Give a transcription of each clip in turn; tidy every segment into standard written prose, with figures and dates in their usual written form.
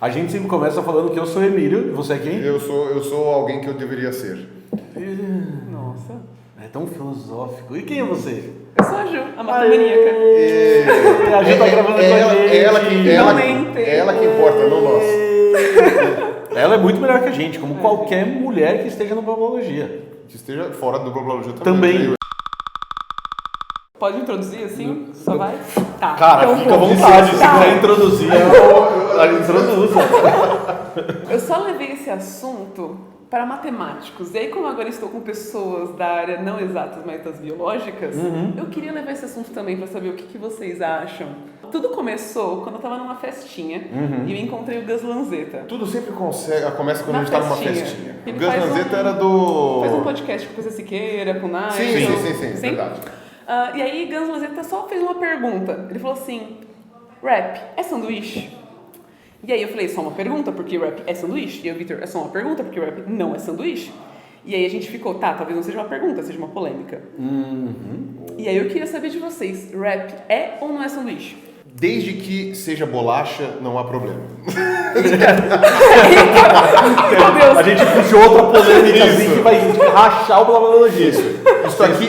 A gente sempre começa falando que eu sou Emílio, e você é quem? Eu sou alguém que eu deveria ser. Nossa. É tão filosófico. E quem é você? Eu sou a Ju, a matemaníaca. A Ju tá gravando com a gente. É ela que importa, não nós. Ela é muito melhor que a gente, como qualquer mulher que esteja no Blabologia. Que esteja fora do Blabologia Também. Pode introduzir assim? Só vai? Tá. Cara, então, fica à vontade, se quiser introduzir, introduza. Eu só levei esse assunto para matemáticos. E aí, como agora estou com pessoas da área não exatas, mas das biológicas, eu queria levar esse assunto também para saber o que vocês acham. Tudo começou quando eu estava numa festinha e eu encontrei o Gus Lanzetta. Tudo sempre começa quando a gente tá numa festinha. O Ele Gus Lanzetta era do... Faz um podcast com o Coisa Siqueira, com o Nigel. Sim, verdade. E aí, Gus Lanzetta só fez uma pergunta. Ele falou assim, rap é sanduíche? E aí eu falei, só uma pergunta, porque rap é sanduíche. E aí o Victor, é só uma pergunta, porque rap não é sanduíche. E aí a gente ficou, talvez não seja uma pergunta, seja uma polêmica. E aí eu queria saber de vocês, rap é ou não é sanduíche? Desde que seja bolacha, não há problema. Meu Deus. A gente puxou outra polêmica assim que vai rachar o Blabologia.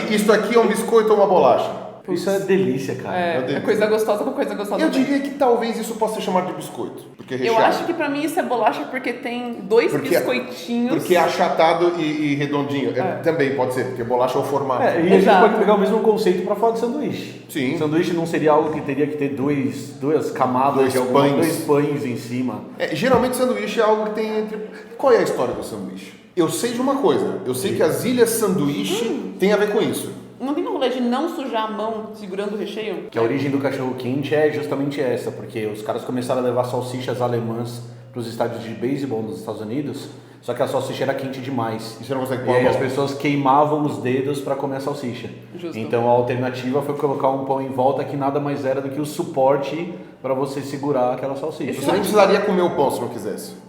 Isto aqui é um biscoito ou uma bolacha? Isso é delícia, cara. É coisa gostosa com coisa gostosa. Eu também. diria que talvez isso possa ser chamado de biscoito. Porque é Eu recheado. acho que pra mim isso é bolacha porque tem dois biscoitinhos. Porque é achatado e redondinho. Também pode ser, porque bolacha é o formato. E a gente pode pegar o mesmo conceito para falar de sanduíche. Sim. Sanduíche não seria algo que teria que ter duas camadas, dois pães em cima. Geralmente sanduíche é algo que tem entre... Qual é a história do sanduíche? Eu sei de uma coisa. Eu sei que as ilhas sanduíche tem a ver com isso. Não tem um rolê de não sujar a mão segurando o recheio? Que a origem do cachorro quente é justamente essa, porque os caras começaram a levar salsichas alemãs para os estádios de beisebol nos Estados Unidos, só que a salsicha era quente demais. E você não consegue E pôr a aí mão. as pessoas queimavam os dedos para comer a salsicha. Justo. Então a alternativa foi colocar um pão em volta que nada mais era do que o suporte para você segurar aquela salsicha. Você nem precisaria comer o pão se não quisesse.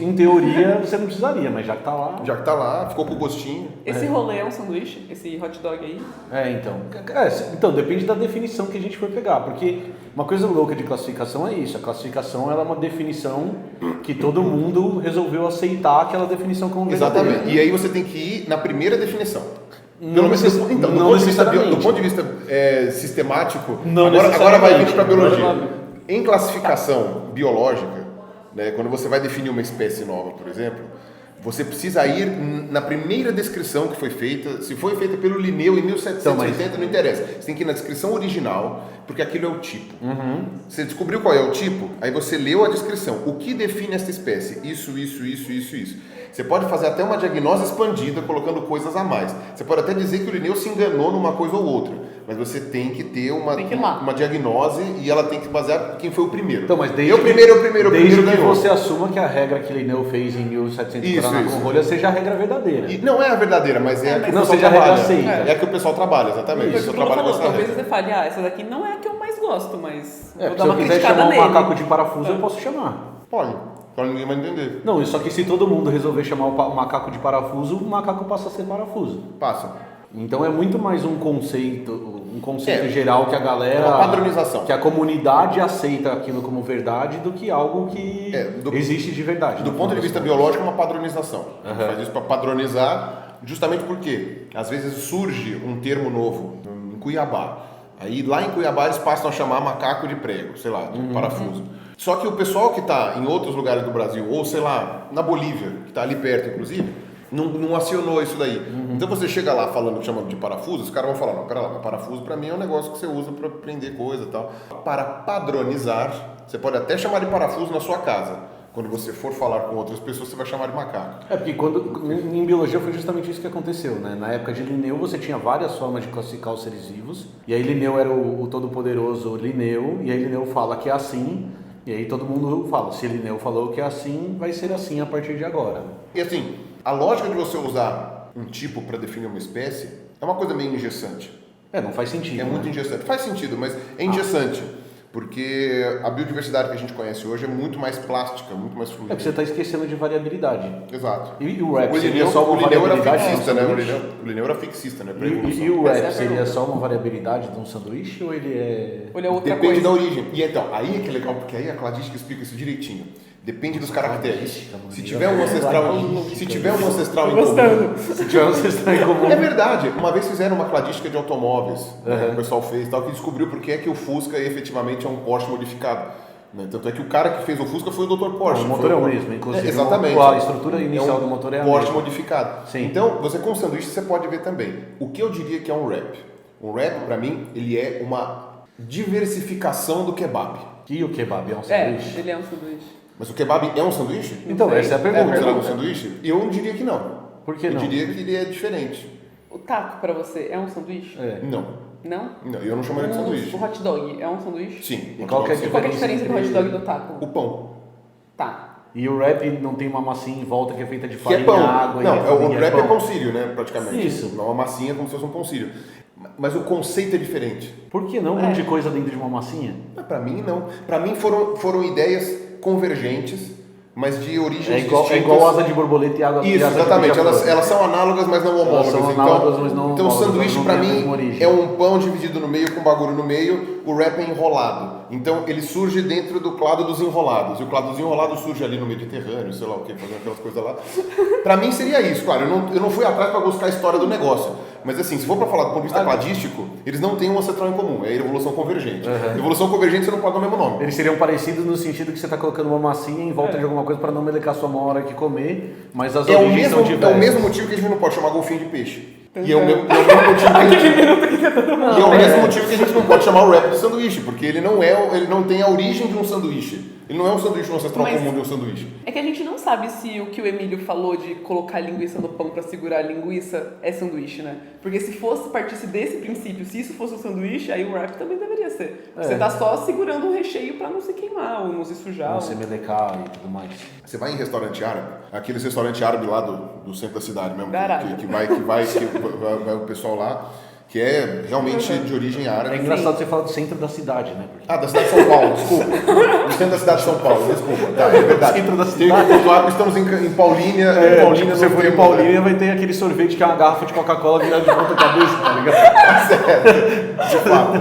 Em teoria você não precisaria, mas já que tá lá... Já que tá lá, ficou com o gostinho. Esse rolê é um sanduíche? Esse hot dog aí? Então, depende da definição que a gente for pegar, porque uma coisa louca de classificação é isso, a classificação ela é uma definição que todo mundo resolveu aceitar aquela definição como verdadeira. Exatamente. E aí você tem que ir na primeira definição. Não Do ponto de vista sistemático, Não agora vai vir para a biologia. Agora- Em classificação biológica, né, quando você vai definir uma espécie nova, por exemplo, você precisa ir na primeira descrição que foi feita. Se foi feita pelo Linneu em 1780, não interessa. Você tem que ir na descrição original, porque aquilo é o tipo. Você descobriu qual é o tipo, aí você leu a descrição. O que define essa espécie? Isso. Você pode fazer até uma diagnose expandida, colocando coisas a mais. Você pode até dizer que o Linneu se enganou numa coisa ou outra, mas você tem que ter uma diagnose e ela tem que basear quem foi o primeiro. Então, mas Desde que ganhou. Você assuma que a regra que Linneu fez em 1700 com rolha seja a regra verdadeira. E não é a verdadeira, mas é a que o não pessoal seja a regra trabalha. aceita. É a que o pessoal trabalha, exatamente. Isso, O pessoal trabalha com essa talvez regra. você fale, essa daqui não é a que eu mais gosto, mas vou Se dar eu uma quiser criticada chamar nele. um macaco de parafuso, eu posso chamar. Pode, só ninguém vai entender. Não, só que se todo mundo resolver chamar o macaco de parafuso, o macaco passa a ser parafuso. Passa. Então é muito mais um conceito geral que a galera... Uma padronização. Que a comunidade aceita aquilo como verdade do que algo que existe de verdade. Do ponto de vista biológico, é uma padronização. A gente faz isso para padronizar, justamente porque às vezes surge um termo novo em Cuiabá. Aí lá em Cuiabá eles passam a chamar macaco de prego, sei lá, de parafuso. Só que o pessoal que está em outros lugares do Brasil, ou sei lá, na Bolívia, que está ali perto inclusive, não acionou isso daí. Então você chega lá chamando de parafuso, os caras vão falar, não, pera lá, mas parafuso para mim é um negócio que você usa para prender coisa e tal. Para padronizar, você pode até chamar de parafuso na sua casa. Quando você for falar com outras pessoas, você vai chamar de macaco. Porque em biologia foi justamente isso que aconteceu, né? Na época de Linneu, você tinha várias formas de classificar os seres vivos. E aí Linneu era o todo-poderoso Linneu, e aí Linneu fala que é assim, e aí todo mundo fala, se Linneu falou que é assim, vai ser assim a partir de agora. E assim, a lógica de você usar um tipo para definir uma espécie é uma coisa meio engessante. Não faz sentido. É muito engessante. Faz sentido, mas é engessante. Porque a biodiversidade que a gente conhece hoje é muito mais plástica, muito mais fluida. Porque você está esquecendo de variabilidade. Exato. E o rap seria só uma Linneu era variabilidade fixista, de um né? sanduíche? O Linneu era fixista, né? E o rap seria só uma variabilidade de um sanduíche ou ele é... Olha outra Depende coisa. da origem. E então, aí é que é legal, porque aí a cladística explica isso direitinho. Depende dos caracteres. Mano. Se tiver um ancestral em comum. Se tiver um ancestral em comum. É verdade. Uma vez fizeram uma cladística de automóveis, né, o pessoal fez, tal, que descobriu por que é que o Fusca efetivamente é um Porsche modificado. Né? Tanto é que o cara que fez o Fusca foi o Dr. Porsche. O motor é o mesmo, inclusive. Exatamente. A estrutura inicial do motor é a Porsche mesma. modificado. Sim. Então, você com sanduíche você pode ver também. O que eu diria que é um wrap? Um wrap, pra mim, ele é uma diversificação do kebab. E o kebab é um sanduíche? Ele é um sanduíche. Mas o kebab é um sanduíche? Então, essa é a É pergunta. considerado um sanduíche? Eu diria que não. Por que não? Eu diria que ele é diferente. O taco pra você é um sanduíche? É. Não. Não? Não, eu não chamaria de sanduíche. O hot dog é um sanduíche? Sim. E qual que é a Qual que é a diferença do hot entre- dog e do taco? O pão. Tá. E o wrap não tem uma massinha em volta que é feita de Que farinha, é pão. água Não, e o wrap é pão sírio, né? Praticamente. Isso. Não é uma massinha como se fosse um pão sírio. Mas o conceito é diferente. Por que não um monte de coisa dentro de uma massinha? Pra mim, não. Pra mim foram ideias convergentes, mas de origens É igual distintas. asa de borboleta e água Isso, e asa de exatamente. beija-flor. Elas são análogas, mas não homólogas. são análogas, mas não então o homólogas, sanduíche não pra tem a mim mesma origem. é um pão dividido no meio com bagulho no meio, o wrap é enrolado. Então ele surge dentro do clado dos enrolados. E o clado dos enrolados surge ali no Mediterrâneo, sei lá o que, fazendo aquelas coisas lá. Pra mim seria isso, claro. Eu não fui atrás pra buscar a história do negócio. Mas assim, se for pra falar do ponto de vista cladístico, eles não têm um ancestral em comum, é a evolução convergente. Evolução convergente você não pode dar o mesmo nome. Eles seriam parecidos no sentido que você está colocando uma massinha em volta de alguma coisa para não melecar sua mão na hora que comer, mas as É o, origens são mesmo, é diversas. o mesmo motivo que a gente não pode chamar golfinho de peixe. E é o mesmo motivo que a gente... E é o mesmo motivo que a gente não pode chamar o wrap de sanduíche, porque ele não tem a origem de um sanduíche. Ele não é um sanduíche, um ancestral Mas- comum de um sanduíche. É que a gente não sabe se o que o Emílio falou de colocar linguiça no pão pra segurar a linguiça é sanduíche, né? Porque se partisse desse princípio, se isso fosse um sanduíche, aí o wrap também deveria ser. Você tá só segurando o recheio pra não se queimar ou não se sujar. Não se melecar e tudo mais. Você vai em restaurante árabe, aqueles restaurantes árabes lá do centro da cidade mesmo, Da Arábia. que vai o pessoal lá, que é realmente de origem É árabe. engraçado você falar do centro da cidade, né? Porque Ah, da cidade de São Paulo, desculpa. Do centro da cidade de São Paulo, desculpa. Tá, é verdade. Centro da Tenho que pontuar que estamos em Paulínia. em Paulínia se você não for em temos, Paulínia, vai ter aquele sorvete que é uma garrafa de Coca-Cola virada de ponta cabeça, tá ligado?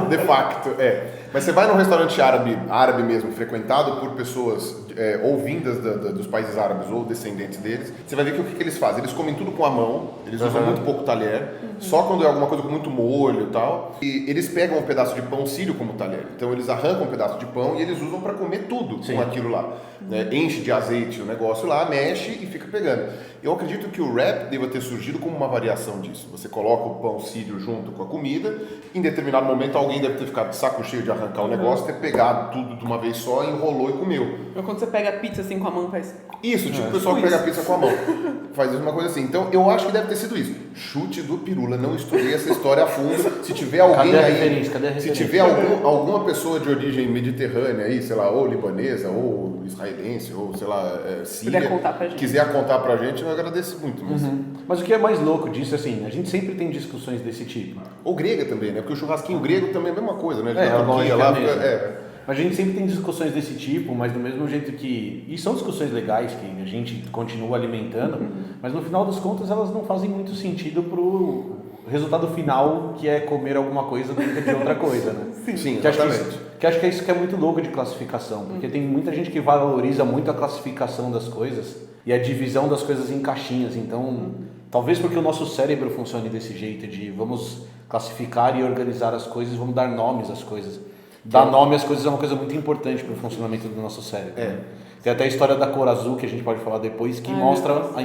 De facto, é. Mas você vai num restaurante árabe mesmo, frequentado por pessoas ou vindas dos países árabes ou descendentes deles, você vai ver que o que eles fazem? Eles comem tudo com a mão, eles usam muito pouco talher, só quando é alguma coisa com muito molho e tal. E eles pegam um pedaço de pão sírio como talher. Então eles arrancam um pedaço de pão e eles usam para comer tudo com aquilo lá. Enche de azeite o negócio lá, mexe e fica pegando. Eu acredito que o wrap deva ter surgido como uma variação disso. Você coloca o pão sírio junto com a comida, em determinado momento alguém deve ter ficado de saco cheio de arrancar o negócio, ter pegado tudo de uma vez só, enrolou e comeu. Ou quando você pega a pizza assim com a mão, faz... Isso, tipo o pessoal que pega a pizza com a mão. Faz uma coisa assim. Então, eu acho que deve ter sido isso. Chute do Pirula. Não estudei essa história a fundo. Se tiver alguém Cadê a aí... referência? Cadê a Se referência? tiver alguma pessoa de origem mediterrânea aí, sei lá, ou libanesa, ou israelense, ou sei lá, síria... Quiser contar pra gente. Quiser contar pra gente, eu agradeço muito. Mas... Mas o que é mais louco disso, assim, a gente sempre tem discussões desse tipo. Ou grega também, né? Porque o churrasquinho grego também é a mesma coisa, né? É, Da Turquia lá fica... mesmo. Mas a gente sempre tem discussões desse tipo, mas do mesmo jeito que... E são discussões legais que a gente continua alimentando, mas no final das contas elas não fazem muito sentido pro resultado final, que é comer alguma coisa dentro de outra coisa, né? Sim, Que acho exatamente. que acho que é isso que é muito louco de classificação, porque tem muita gente que valoriza muito a classificação das coisas e a divisão das coisas em caixinhas. Então, talvez porque o nosso cérebro funcione desse jeito, de vamos classificar e organizar as coisas, vamos dar nomes às coisas. Dar nome às coisas é uma coisa muito importante para o funcionamento do nosso cérebro. Né? Tem até a história da cor azul, que a gente pode falar depois, que mostra a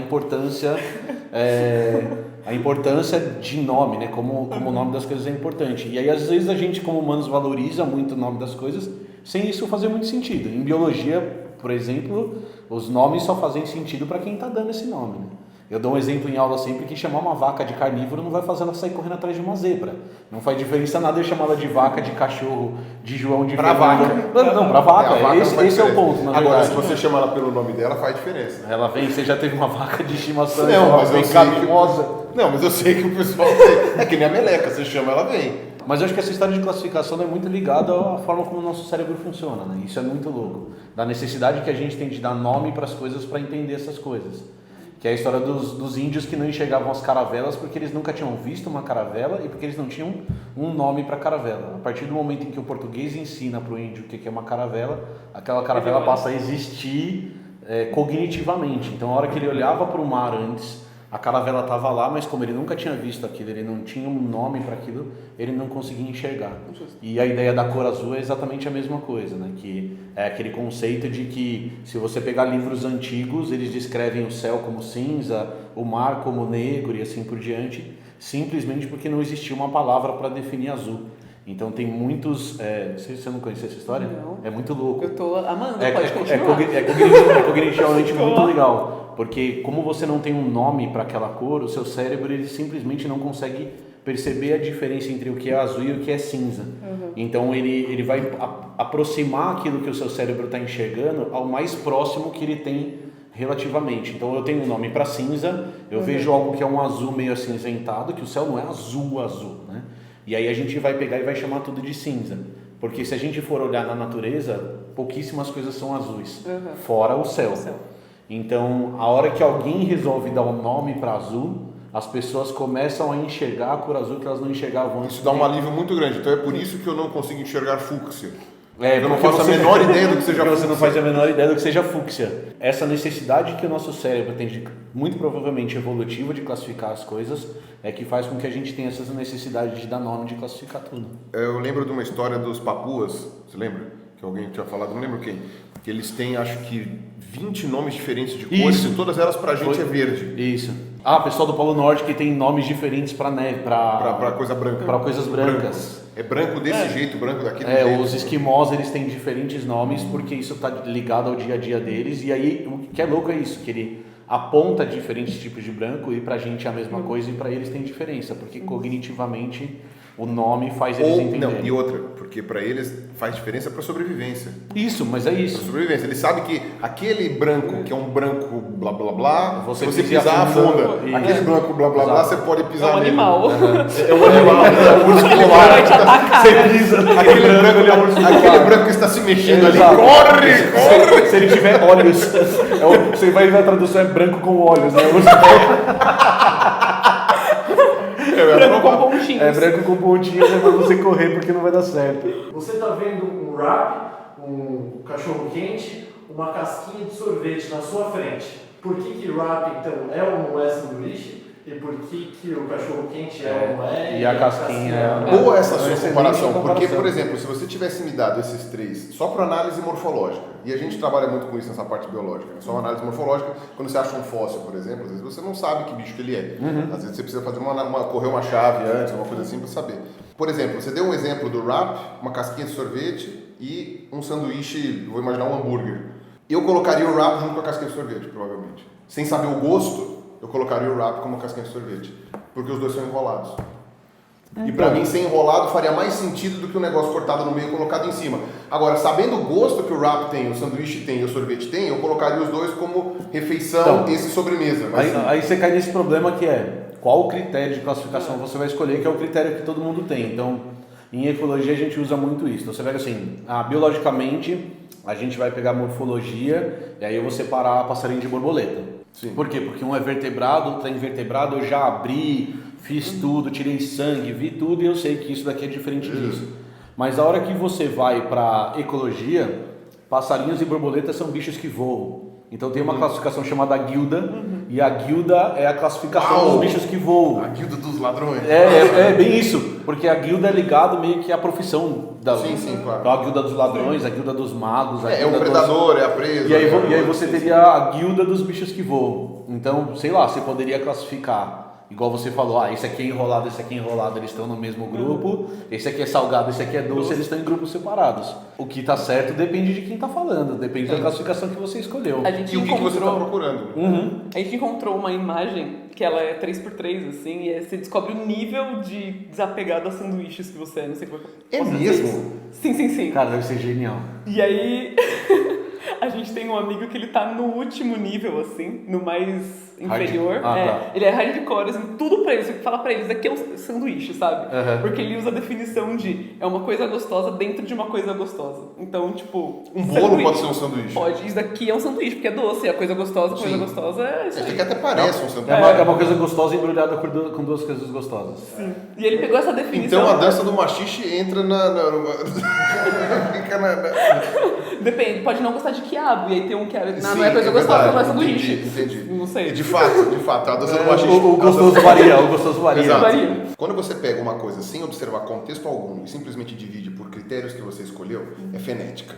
importância de nome, né? Como o nome das coisas é importante. E aí, às vezes, a gente, como humanos, valoriza muito o nome das coisas, sem isso fazer muito sentido. Em biologia, por exemplo, os nomes só fazem sentido para quem está dando esse nome. Né? Eu dou um exemplo em aula sempre que chamar uma vaca de carnívoro não vai fazer ela sair correndo atrás de uma zebra. Não faz diferença nada eu chamar ela de vaca, de cachorro, de João, de Pra Fernando. vaca. Não, pra vaca. A vaca não faz Esse é o diferença. ponto, na verdade. Agora, se você chama ela pelo nome dela, faz diferença. Ela vem, você já teve uma vaca de estimação, Não, ela mas vem eu sei carinhosa. Não, mas eu sei que o pessoal tem. É que nem a meleca, você chama, ela vem. Mas eu acho que essa história de classificação é muito ligada à forma como o nosso cérebro funciona, né? Isso é muito louco. Da necessidade que a gente tem de dar nome para as coisas para entender essas coisas. Que é a história dos índios que não enxergavam as caravelas porque eles nunca tinham visto uma caravela e porque eles não tinham um nome para caravela. A partir do momento em que o português ensina para o índio o que é uma caravela, aquela caravela passa a existir cognitivamente. Então, a hora que ele olhava para o mar antes, a caravela estava lá, mas como ele nunca tinha visto aquilo, ele não tinha um nome para aquilo, ele não conseguia enxergar. E a ideia da cor azul é exatamente a mesma coisa, né? Que é aquele conceito de que se você pegar livros antigos, eles descrevem o céu como cinza, o mar como negro e assim por diante, simplesmente porque não existia uma palavra para definir azul. Então tem muitos... não sei se você não conhece essa história. Não. É muito louco. Eu tô amando, pode continuar. Cognitivamente muito legal. Porque como você não tem um nome para aquela cor, o seu cérebro ele simplesmente não consegue perceber a diferença entre o que é azul e o que é cinza. Então ele vai aproximar aquilo que o seu cérebro está enxergando ao mais próximo que ele tem relativamente. Então eu tenho um nome para cinza, eu vejo algo que é um azul meio acinzentado, que o céu não é azul, né? E aí a gente vai pegar e vai chamar tudo de cinza. Porque se a gente for olhar na natureza, pouquíssimas coisas são azuis, fora o céu. Então, a hora que alguém resolve dar um nome para azul, as pessoas começam a enxergar a cor azul que elas não enxergavam antes. Isso dá um alívio muito grande. Então é por isso que eu não consigo enxergar fúcsia. Eu não faço a menor ideia do que seja fúcsia. Você não faz a menor ideia do que seja fúcsia. Essa necessidade que o nosso cérebro tem, muito provavelmente evolutiva, de classificar as coisas, é que faz com que a gente tenha essa necessidade de dar nome, de classificar tudo. Eu lembro de uma história dos papuas, você lembra? Que alguém tinha falado, não lembro quem. Que eles têm, acho que, 20 nomes diferentes de cores e todas elas pra gente é verde. Isso. Pessoal do Polo Norte que tem nomes diferentes pra neve, pra coisa branca. Pra coisas brancas. É branco desse jeito, branco daquele jeito. Os esquimós, eles têm diferentes nomes porque isso tá ligado ao dia a dia deles. E aí, o que é louco é isso, que ele aponta diferentes tipos de branco e pra gente é a mesma coisa e pra eles tem diferença, porque cognitivamente o nome faz eles entenderem. Não, e outra, porque pra eles faz diferença pra sobrevivência. Isso, mas é isso. Pra sobrevivência. Ele sabe que aquele branco, que é um branco blá blá blá, você se você pisar afunda. Aquele branco blá blá blá, você pode pisar É um nele. animal. É um animal, é um urso polar. Vai te atacar. Você pisa Aquele branco que está se mexendo ali. Exato. Corre! Se ele tiver olhos, você vai ver a tradução, é branco com olhos, né? Branco com pontinhos. É branco com pontinhos, é pra você correr porque não vai dar certo. Você está vendo um wrap, um cachorro quente, uma casquinha de sorvete na sua frente. Por que wrap então é ou não é sanduíche? E por que o cachorro quente é ou não é? E a casquinha é... Boa essa sua Excelente comparação, porque, comparação. por exemplo, se você tivesse me dado esses três só para análise morfológica, e a gente trabalha muito com isso nessa parte biológica, né? Só análise morfológica, quando você acha um fóssil, por exemplo, às vezes você não sabe que bicho que ele é. Às vezes você precisa fazer correr uma chave antes, uma coisa assim para saber. Por exemplo, você deu um exemplo do wrap, uma casquinha de sorvete e um sanduíche, vou imaginar um hambúrguer. Eu colocaria o wrap junto com a casquinha de sorvete, provavelmente. Sem saber o gosto, eu colocaria o wrap como casquinha de sorvete, porque os dois são enrolados. E pra mim, ser enrolado faria mais sentido do que o negócio cortado no meio e colocado em cima. Agora, sabendo o gosto que o wrap tem, o sanduíche tem e o sorvete tem, eu colocaria os dois como refeição, esse sobremesa. Mas Aí você cai nesse problema que é qual o critério de classificação você vai escolher, que é o critério que todo mundo tem. Então, em ecologia a gente usa muito isso. Então, você pega assim, biologicamente a gente vai pegar morfologia e aí eu vou separar passarinho de borboleta. Sim. Por quê? Porque um é vertebrado, outro é invertebrado, eu já abri, fiz tudo, tirei sangue, vi tudo e eu sei que isso daqui é diferente disso. Mas a hora que você vai para ecologia, passarinhos e borboletas são bichos que voam. Então tem uma classificação chamada guilda, e a guilda é a classificação dos bichos que voam. a guilda dos ladrões. É bem isso, porque a guilda é ligado meio que à profissão da Sim, claro. Então, a guilda dos ladrões, a guilda dos magos, É o predador, é a presa. E aí você teria a guilda dos bichos que voam. Então, sei lá, você poderia classificar, igual você falou, esse aqui é enrolado, esse aqui é enrolado, eles estão no mesmo grupo, esse aqui é salgado, esse aqui é doce, eles estão em grupos separados. O que tá certo depende de quem tá falando, depende da classificação que você escolheu. A gente E o que você está procurando? A gente encontrou uma imagem que ela é 3x3, assim, e você descobre o nível de desapegado a sanduíches que você é, não sei como É posso dizer mesmo? isso. Sim. Cara, deve ser genial. E aí, a gente tem um amigo que ele tá no último nível, assim, no mais inferior. Tá. Ele é hardcore, assim, tudo pra ele. Você fala pra ele, isso aqui é um sanduíche, sabe? Porque ele usa a definição de é uma coisa gostosa dentro de uma coisa gostosa. Então, tipo... Um bolo pode ser um sanduíche. Pode, isso daqui é um sanduíche, porque é doce. A coisa gostosa é isso Isso aí. aqui até parece um sanduíche. É uma coisa gostosa embrulhada com duas coisas gostosas. Sim. E ele pegou essa definição... Então a dança do machixe entra fica Depende, pode não gostar de quiabo, e aí tem um que não Sim, é coisa é gostosa, verdade, não é sanduíche. entendi. Não sei. De fato, a dança do machista. O gostoso varia, o gostoso varia. Exato. Varia. Quando você pega uma coisa sem observar contexto algum e simplesmente divide por critérios que você escolheu, é fenética.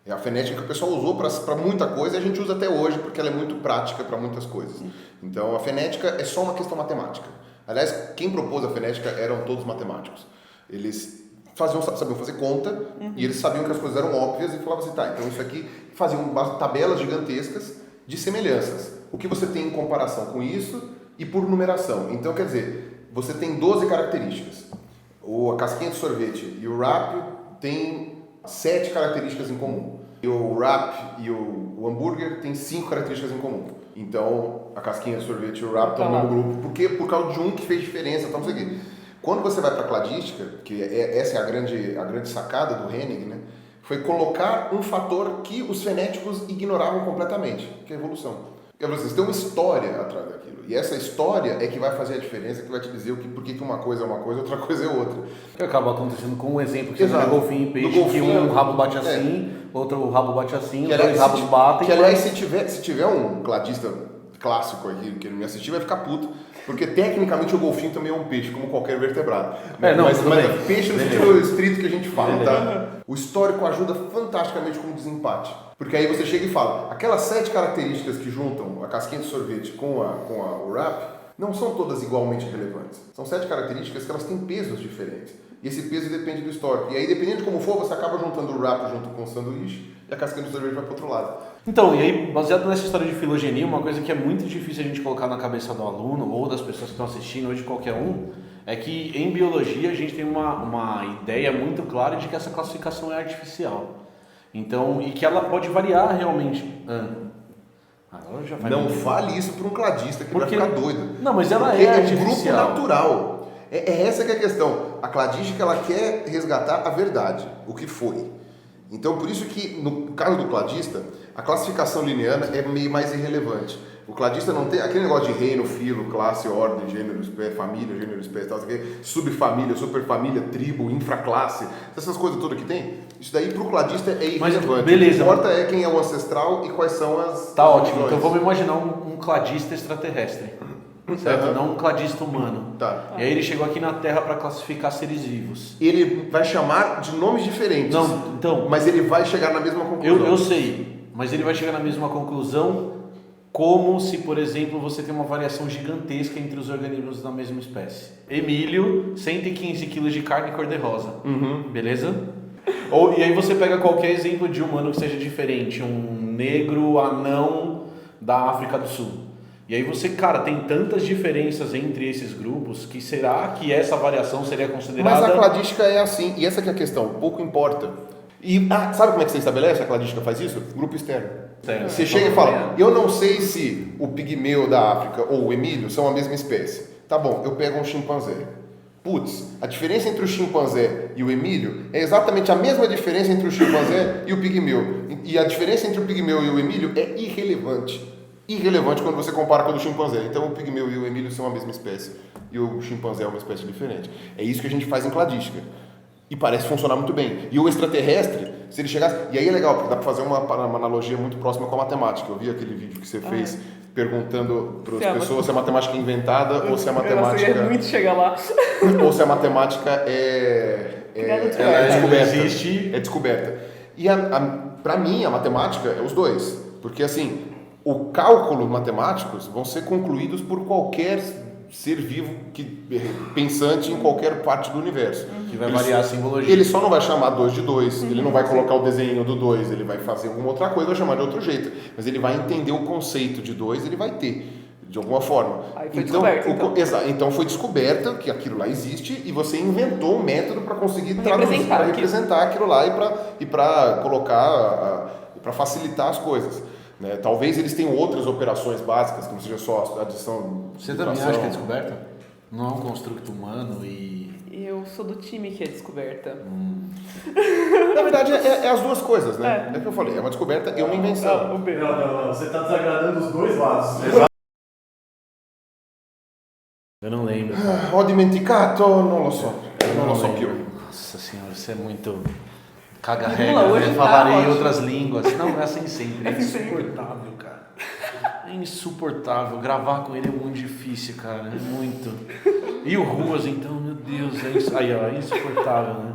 É a fenética que o pessoal usou para muita coisa e a gente usa até hoje porque ela é muito prática para muitas coisas. Então a fenética é só uma questão matemática. Aliás, quem propôs a fenética eram todos matemáticos. Eles sabiam fazer conta e eles sabiam que as coisas eram óbvias e falavam assim, tá, então isso aqui faziam tabelas gigantescas de semelhanças. O que você tem em comparação com isso e por numeração. Então, quer dizer, você tem 12 características. A casquinha de sorvete e o wrap tem 7 características em comum. E o wrap e o hambúrguer tem 5 características em comum. Então, a casquinha de sorvete e o wrap estão no mesmo grupo. Por causa de um que fez diferença, então não sei o quê. Quando você vai para a cladística, que essa é a grande sacada do Hennig, né, foi colocar um fator que os fenéticos ignoravam completamente, que é a evolução. Vocês têm uma história atrás daquilo. E essa história é que vai fazer a diferença, que vai te dizer por que uma coisa é uma coisa e outra coisa é outra. Que acaba acontecendo com um exemplo que você Exato. deu no golfinho e peixe, No golfinho, que um rabo bate assim, outro rabo bate assim, Que, os aliás, dois rabos batem. Que, aliás, se tiver um cladista clássico aqui que ele me assistir, vai ficar puto. Porque tecnicamente o golfinho também é um peixe, como qualquer vertebrado. Mas é peixe no sentido estrito que a gente fala, tá? O histórico ajuda fantasticamente como desempate. Porque aí você chega e fala, aquelas 7 características que juntam a casquinha de sorvete com o wrap, não são todas igualmente relevantes. São 7 características que elas têm pesos diferentes. E esse peso depende do histórico. E aí, dependendo de como for, você acaba juntando o wrap junto com o sanduíche e a casquinha de sorvete vai para outro lado. Então, e aí, baseado nessa história de filogenia, uma coisa que é muito difícil a gente colocar na cabeça do aluno ou das pessoas que estão assistindo, ou de qualquer um, é que em biologia a gente tem uma ideia muito clara de que essa classificação é artificial. Então, e que ela pode variar realmente. Não fale isso para um cladista que vai ficar doido. Não, mas ela porque é um grupo artificial. Natural. É essa que é a questão. A cladística ela quer resgatar a verdade, o que foi. Então, por isso que no caso do cladista, a classificação lineana é meio mais irrelevante. O cladista não tem aquele negócio de reino, filo, classe, ordem, gênero, espécie, família, gênero, espécie, tal, subfamília, superfamília, tribo, infraclasse, essas coisas todas que tem. Isso daí pro cladista é irrelevante. Mas, beleza. O que importa é quem é o ancestral e quais são as... Tá as ótimo, divisões. então vamos imaginar um cladista extraterrestre, certo? Não um cladista humano. Tá. E aí ele chegou aqui na Terra para classificar seres vivos. Ele vai chamar de nomes diferentes. Não, então... Mas ele vai chegar na mesma conclusão. Eu sei, mas ele vai chegar na mesma conclusão como se, por exemplo, você tem uma variação gigantesca entre os organismos da mesma espécie. Emílio, 115 kg de carne cor-de-rosa, beleza? E aí você pega qualquer exemplo de humano que seja diferente, um negro anão da África do Sul. E aí você, cara, tem tantas diferenças entre esses grupos que será que essa variação seria considerada... Mas a cladística é assim, e essa que é a questão, pouco importa. E sabe como é que você estabelece a cladística faz isso? Grupo externo. Você chega e fala, eu não sei se o pigmeu da África ou o Emílio são a mesma espécie. Tá bom, eu pego um chimpanzé. Putz, a diferença entre o chimpanzé e o Emílio é exatamente a mesma diferença entre o chimpanzé e o pigmeu. E a diferença entre o pigmeu e o Emílio é irrelevante. Irrelevante quando você compara com o do chimpanzé. Então o pigmeu e o Emílio são a mesma espécie e o chimpanzé é uma espécie diferente. É isso que a gente faz em cladística. E parece funcionar muito bem. E o extraterrestre, se ele chegasse... E aí é legal, porque dá para fazer uma analogia muito próxima com a matemática. Eu vi aquele vídeo que você fez perguntando para as pessoas se a matemática é inventada ou se a matemática... Eu muito chegar lá. Ou se a matemática é descoberta. E para mim, a matemática é os dois. Porque assim, o cálculo matemáticos vão ser concluídos por qualquer ser vivo pensante em qualquer parte do universo. Que vai variar a simbologia. Ele só não vai chamar 2 de 2, ele não vai colocar o desenho do 2, ele vai fazer alguma outra coisa, vai chamar de outro jeito. Mas ele vai entender o conceito de 2, ele vai ter, de alguma forma. Aí foi descoberto, então foi descoberta que aquilo lá existe e você inventou um método para conseguir representar aquilo lá e para colocar, para facilitar as coisas. Né? Talvez eles tenham outras operações básicas, que não seja só adição... Você também acha que é descoberta? Não é um construto humano e... Eu sou do time que é descoberta. Na verdade, é as duas coisas, né? É o que eu falei, é uma descoberta e uma invenção. Não, você está desagradando os dois lados. Eu não lembro. Ho dimenticato, non lo so. Non lo so più. Nossa senhora, você é muito... Caga Lula, regra, hoje né? tá Falarei em ótimo. outras línguas. Não, é assim sempre. É assim sempre. insuportável, cara. É insuportável. Gravar com ele é muito difícil, cara. É muito. E o Ruas, então, meu Deus, é isso. Aí, ó, é insuportável, né?